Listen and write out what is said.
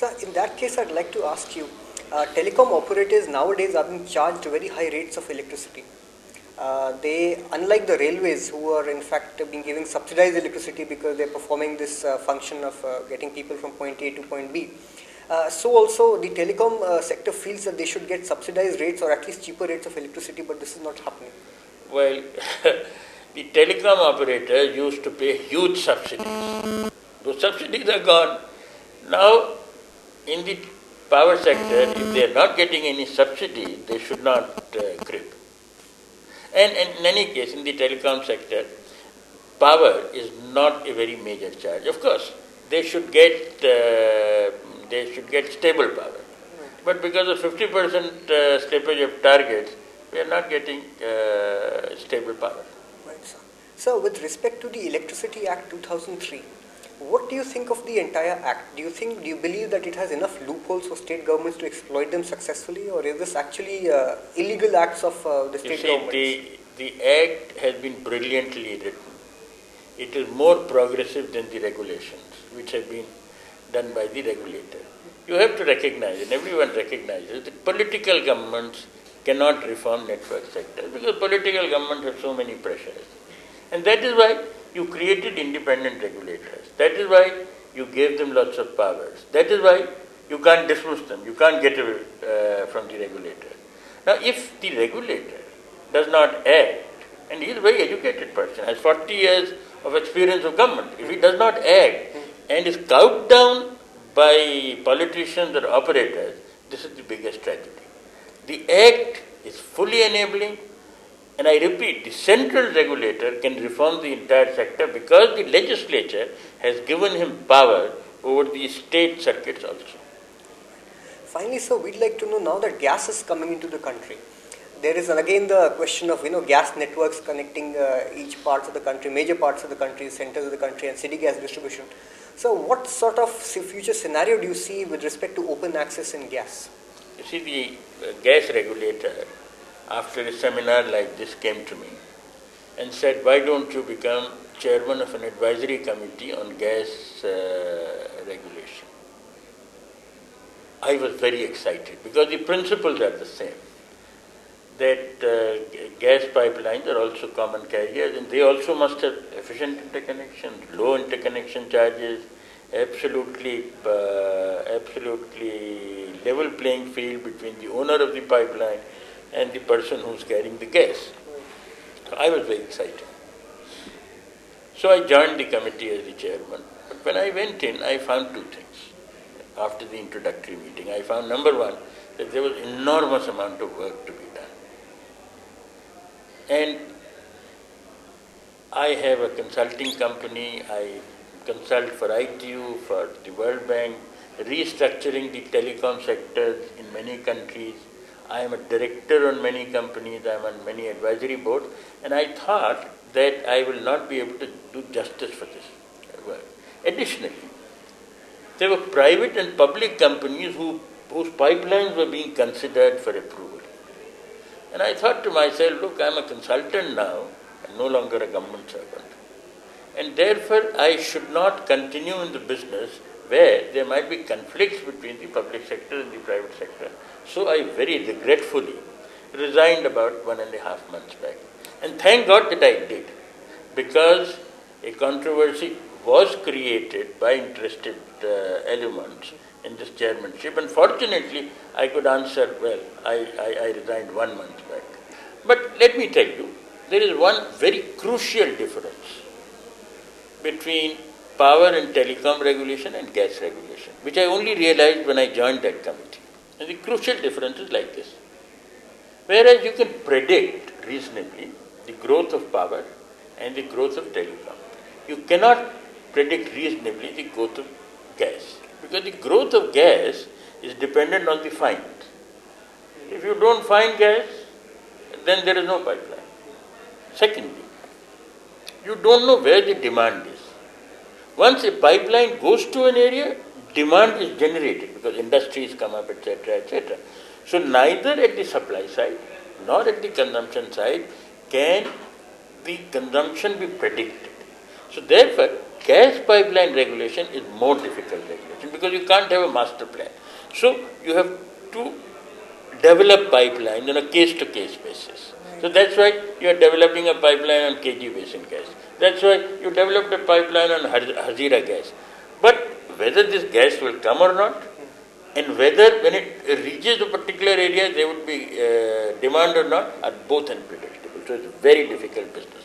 So in that case, I'd like to ask you, telecom operators nowadays are being charged very high rates of electricity. They, unlike the railways, who are in fact being giving subsidized electricity because they're performing this function of getting people from point A to point B. So also the telecom sector feels that they should get subsidized rates or at least cheaper rates of electricity, but this is not happening. Well, the telecom operators used to pay huge subsidies. Those subsidies are gone. Now, in the power sector, if they are not getting any subsidy, they should not crib. And in any case, in the telecom sector, power is not a very major charge. Of course, they should get stable power. But because of 50% slippage of targets, we are not getting stable power. Right, sir. So, with respect to the Electricity Act 2003, what do you think of the entire act? Do you believe that it has enough loopholes for state governments to exploit them successfully, or is this actually illegal acts of the state governments? The act has been brilliantly written. It is more progressive than the regulations, which have been done by the regulator. You have to recognize, and everyone recognizes, that political governments cannot reform network sector because political governments have so many pressures. And that is why you created independent regulators. That is why you gave them lots of powers. That is why you can't dismiss them. You can't get away from the regulator. Now, if the regulator does not act, and he is a very educated person, has 40 years of experience of government, if he does not act and is cowed down by politicians or operators, this is the biggest tragedy. The act is fully enabling, and I repeat, the central regulator can reform the entire sector because the legislature has given him power over the state circuits also. Finally, sir, we'd like to know now that gas is coming into the country. There is again the question of gas networks connecting each parts of the country, major parts of the country, centers of the country, and city gas distribution. So, what sort of future scenario do you see with respect to open access in gas? You see, the gas regulator, after a seminar like this, came to me and said, why don't you become chairman of an advisory committee on gas regulation? I was very excited because the principles are the same. That gas pipelines are also common carriers and they also must have efficient interconnection, low interconnection charges, absolutely level playing field between the owner of the pipeline and the person who's carrying the gas. So I was very excited. So I joined the committee as the chairman. But when I went in, I found two things. After the introductory meeting, I found number one, that there was enormous amount of work to be done. And I have a consulting company, I consult for ITU, for the World Bank, restructuring the telecom sectors in many countries. I am a director on many companies, I am on many advisory boards, and I thought that I will not be able to do justice for this work. Additionally, there were private and public companies whose pipelines were being considered for approval. And I thought to myself, look, I am a consultant now, I'm no longer a government servant. And therefore, I should not continue in the business where there might be conflicts between the public sector and the private sector. So I very regretfully resigned about 1.5 months back. And thank God that I did, because a controversy was created by interested elements in this chairmanship. And fortunately, I could answer, well, I resigned 1 month back. But let me tell you, there is one very crucial difference between power and telecom regulation and gas regulation, which I only realized when I joined that committee. And the crucial difference is like this. Whereas you can predict reasonably the growth of power and the growth of telecom, you cannot predict reasonably the growth of gas. Because the growth of gas is dependent on the find. If you don't find gas, then there is no pipeline. Secondly, you don't know where the demand is. Once a pipeline goes to an area, demand is generated because industries come up, etc., etc. So neither at the supply side nor at the consumption side can the consumption be predicted. So therefore, Gas pipeline regulation is more difficult regulation because you can't have a master plan. So you have to develop pipeline on a case-to-case basis. So that's why you are developing a pipeline on KG Basin gas. That's why you developed a pipeline on Hazira gas. But whether this gas will come or not, and whether when it reaches a particular area there would be demand or not, are both unpredictable. So it's a very difficult business.